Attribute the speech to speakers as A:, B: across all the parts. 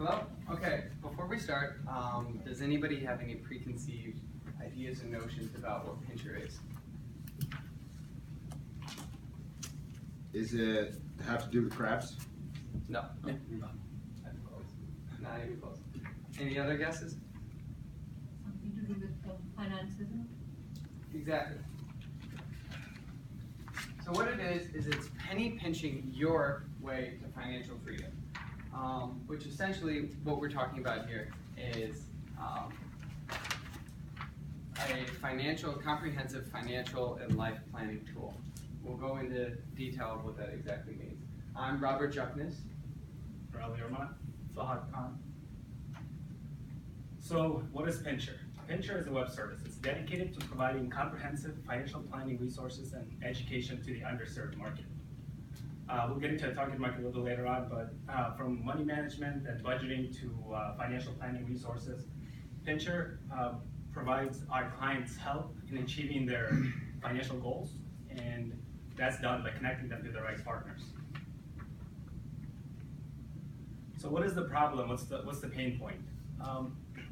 A: Hello? Okay, before we start, does anybody have any preconceived ideas and notions about what Pincher is?
B: Is it have to do with crafts?
A: No. Not even close. Any other guesses?
C: Something to do with finances?
A: Exactly. So what it is it's penny pinching your way to financial freedom. Which essentially what we're talking about here is a comprehensive financial and life planning tool. We'll go into detail of what that exactly means. I'm Robert Juckness.
D: Raleigh Irma, Fahad Khan. So what is Pincher? Pincher is a web service. It's dedicated to providing comprehensive financial planning resources and education to the underserved market. We'll get into the target market a little bit later on, but from money management and budgeting to financial planning resources, Pincher provides our clients help in achieving their financial goals, and that's done by connecting them to the right partners. So what is the problem? What's the pain point?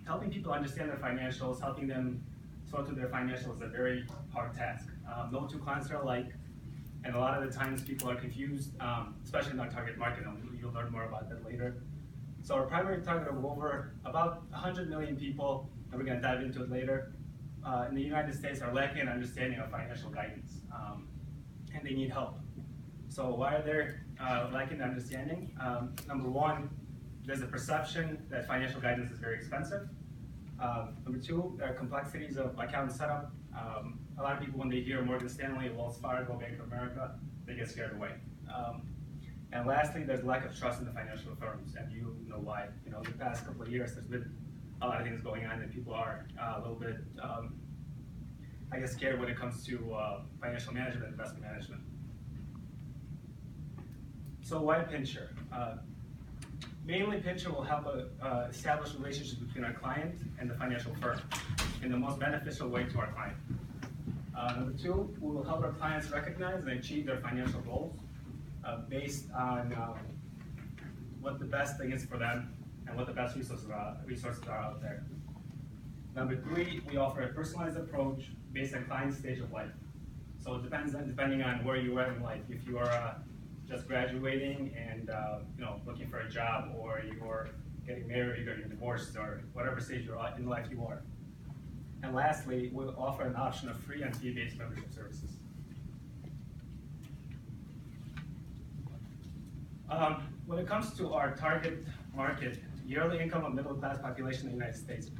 D: Helping people understand their financials, helping them sort through their financials is a very hard task. No two clients are alike, and a lot of the times people are confused, especially in our target market, and you'll learn more about that later. So our primary target of over about 100 million people, and we're going to dive into it later, in the United States are lacking an understanding of financial guidance, and they need help. So why are they lacking understanding? Number one, there's a perception that financial guidance is very expensive. Number two, there are complexities of account setup. A lot of people, when they hear Morgan Stanley, Wells Fargo, Bank of America, they get scared away. And lastly, there's a lack of trust in the financial firms, and you know why. You know, the past couple of years, there's been a lot of things going on, and people are a little bit, I guess, scared when it comes to financial management and investment management. So why Pincher? Mainly, Pincher will help establish relationships between our client and the financial firm in the most beneficial way to our client. Number two, we will help our clients recognize and achieve their financial goals based on what the best thing is for them and what the best resources are out there. Number three, we offer a personalized approach based on client's stage of life. So it depends depending on where you are in life. If you are just graduating and looking for a job, or you're getting married, or you're divorced, or whatever stage in life you are. And lastly, we'll offer an option of free and fee-based membership services. When it comes to our target market, yearly income of middle-class population in the United States,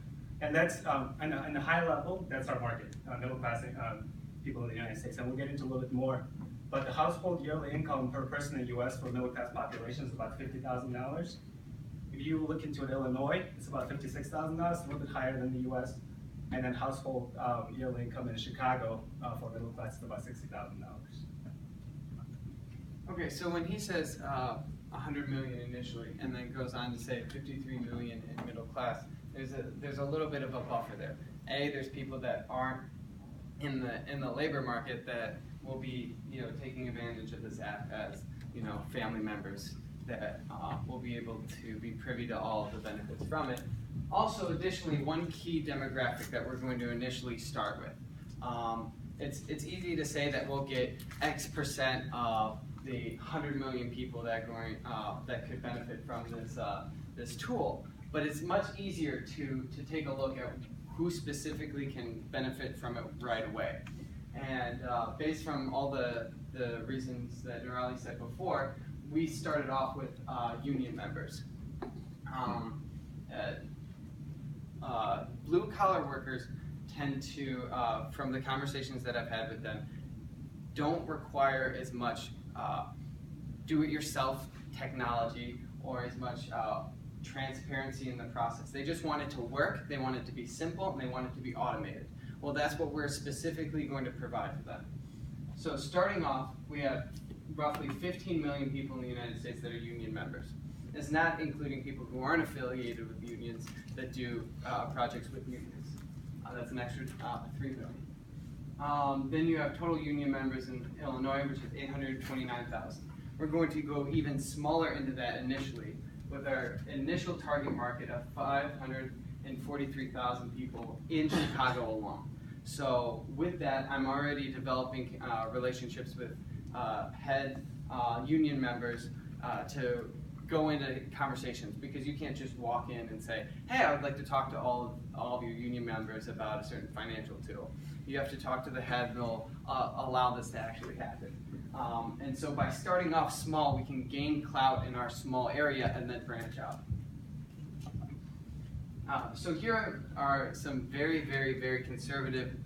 D: and that's in a high level, that's our market, middle-class people in the United States, and we'll get into a little bit more. But the household yearly income per person in the U.S. for middle-class population is about $50,000. If you look into Illinois, it's about $56,000, a little bit higher than the U.S. And then household yearly income in Chicago for middle class is about $60,000.
A: Okay, so when he says 100 million initially, and then goes on to say 53 million in middle class, there's a little bit of a buffer there. There's people that aren't in the labor market that will be taking advantage of this app as family members that will be able to be privy to all of the benefits from it. Also, additionally, one key demographic that we're going to initially start with. It's easy to say that we'll get X percent of the 100 million people that could benefit from this tool, but it's much easier to take a look at who specifically can benefit from it right away. And based from all the reasons that Nurali said before, we started off with union members. Blue-collar workers tend to, from the conversations that I've had with them, don't require as much do-it-yourself technology or as much transparency in the process. They just want it to work, they want it to be simple, and they want it to be automated. Well, that's what we're specifically going to provide for them. So starting off, we have roughly 15 million people in the United States that are union members. It's not including people who aren't affiliated with unions that do projects with unions. That's an extra 3 million. Then you have total union members in Illinois, which is 829,000. We're going to go even smaller into that initially with our initial target market of 543,000 people in Chicago alone. So with that, I'm already developing relationships with head union members to go into conversations, because you can't just walk in and say, hey, I would like to talk to all of your union members about a certain financial tool. You have to talk to the head, and they'll allow this to actually happen. And so by starting off small, we can gain clout in our small area and then branch out. So here are some very, very, very conservative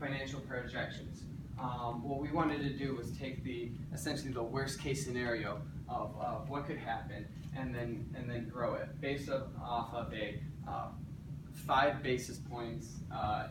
A: financial projections. What we wanted to do was take essentially the worst case scenario of what could happen, and then grow it based off of a 5 basis points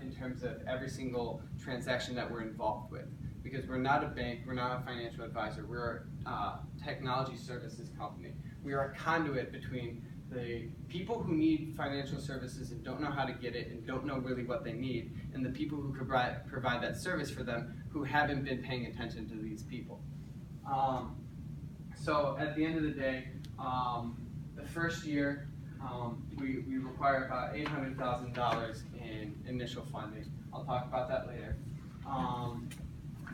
A: in terms of every single transaction that we're involved with. Because we're not a bank, we're not a financial advisor, we're a technology services company. We are a conduit between the people who need financial services and don't know how to get it and don't know really what they need, and the people who provide that service for them who haven't been paying attention to these people. So at the end of the day, the first year, we require about $800,000 in initial funding. I'll talk about that later.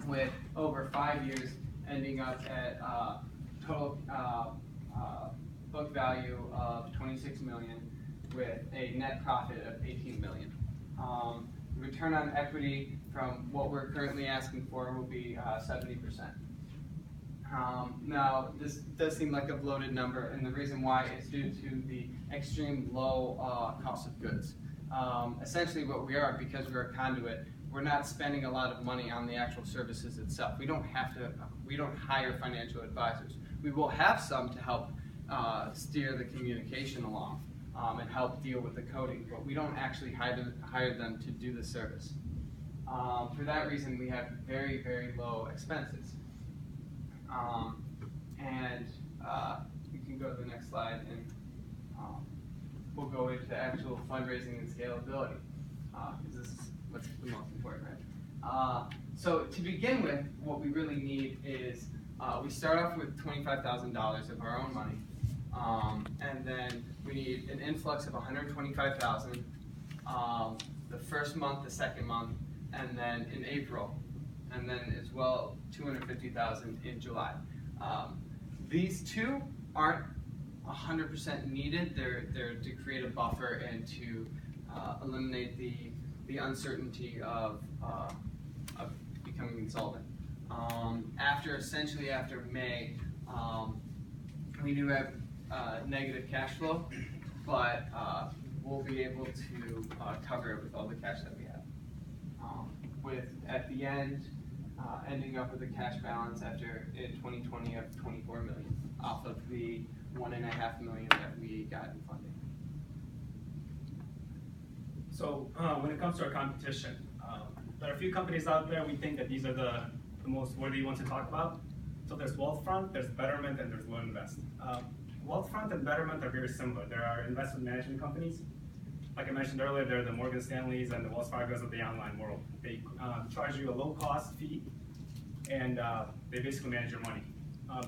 A: With over 5 years ending up at total book value of $26 million with a net profit of $18 million. Return on equity from what we're currently asking for will be 70%. Now, this does seem like a bloated number, and the reason why is due to the extreme low cost of goods. Essentially what we are, because we're a conduit, we're not spending a lot of money on the actual services itself. We don't hire financial advisors. We will have some to help steer the communication along and help deal with the coding, but we don't actually hire them to do the service. For that reason, we have very, very low expenses. You can go to the next slide, and we'll go into actual fundraising and scalability, because this is what's the most important, right? So to begin with, what we really need is we start off with $25,000 of our own money, and then we need an influx of $125,000 the first month, the second month, and then in April, and then as well $250,000 in July. These two aren't 100% needed. They're to create a buffer and to eliminate the uncertainty of becoming insolvent. Essentially after May, we do have negative cash flow, but we'll be able to cover it with all the cash that we have. At the end, ending up with a cash balance after in 2020 of $24 million off of the $1.5 million that we got in funding.
D: So when it comes to our competition, there are a few companies out there. We think that these are the most worthy ones to talk about. So there's Wealthfront, there's Betterment, and there's LearnVest. Wealthfront and Betterment are very similar. There are investment management companies. Like I mentioned earlier, they're the Morgan Stanleys and the Wells Fargos of the online world. They charge you a low-cost fee, and they basically manage your money.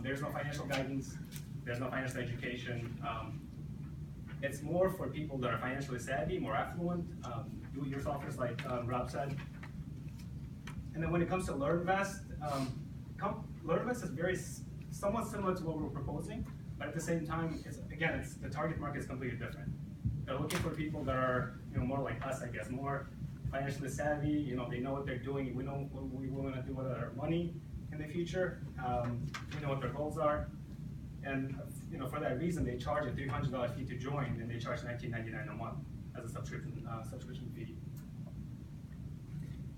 D: There's no financial guidance. There's no financial education. It's more for people that are financially savvy, more affluent, do-it-yourselfers, like Rob said. And then when it comes to LearnVest, LearnVest is somewhat similar to what we're proposing, but at the same time, the target market is completely different. They're looking for people that are, more like us, I guess, more financially savvy. They know what they're doing. We know what we want to do with our money in the future. We know what their goals are, and for that reason, they charge a $300 fee to join, and they charge $19.99 a month as a subscription fee.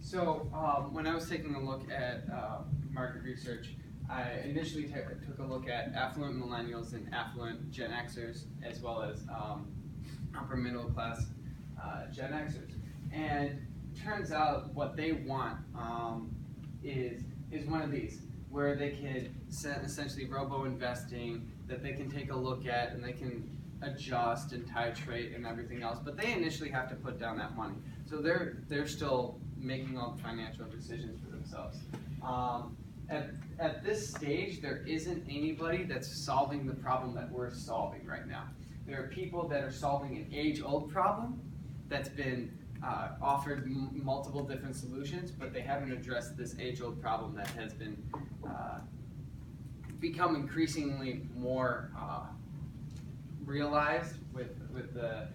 A: So when I was taking a look at market research, I initially took a look at affluent millennials and affluent Gen Xers, as well as upper middle class Gen Xers. And turns out what they want is one of these, where they can essentially robo-investing that they can take a look at, and they can adjust and titrate and everything else, but they initially have to put down that money. So they're still making all the financial decisions for themselves. at this stage, there isn't anybody that's solving the problem that we're solving right now. There are people that are solving an age-old problem that's been offered multiple different solutions, but they haven't addressed this age-old problem that has been become increasingly more realized with the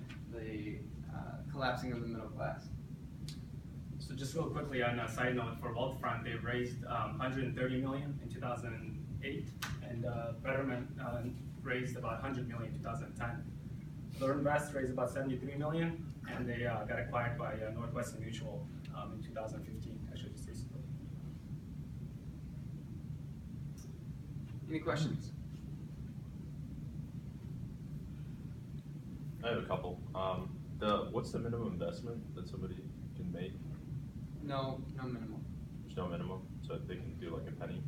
A: collapsing of the middle class.
D: So just real quickly on a side note, for Wealthfront, they raised 130 million in 2008, and Betterment raised about 100 million in 2010. LearnVest raised about 73 million, and they got acquired by Northwestern Mutual in 2015, actually just recently.
A: Any questions?
E: I have a couple. What's the minimum investment that somebody can make?
A: No minimum.
E: There's no minimum, so they can do like a penny.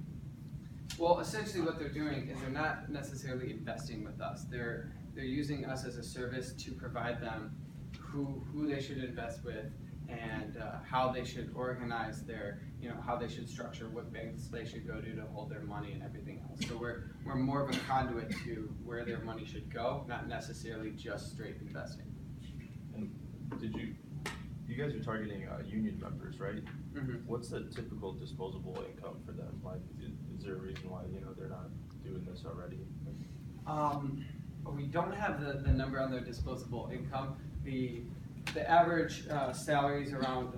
A: Well, essentially what they're doing is they're not necessarily investing with us. They're using us as a service to provide them who they should invest with and how they should organize their, how they should structure, what banks they should go to hold their money and everything else. So we're more of a conduit to where their money should go, not necessarily just straight investing.
E: And you guys are targeting union members, right?
A: Mm-hmm.
E: What's the typical disposable income for them? Like, is there a reason why they're not doing this already?
A: We don't have the number on their disposable income. The average salary is around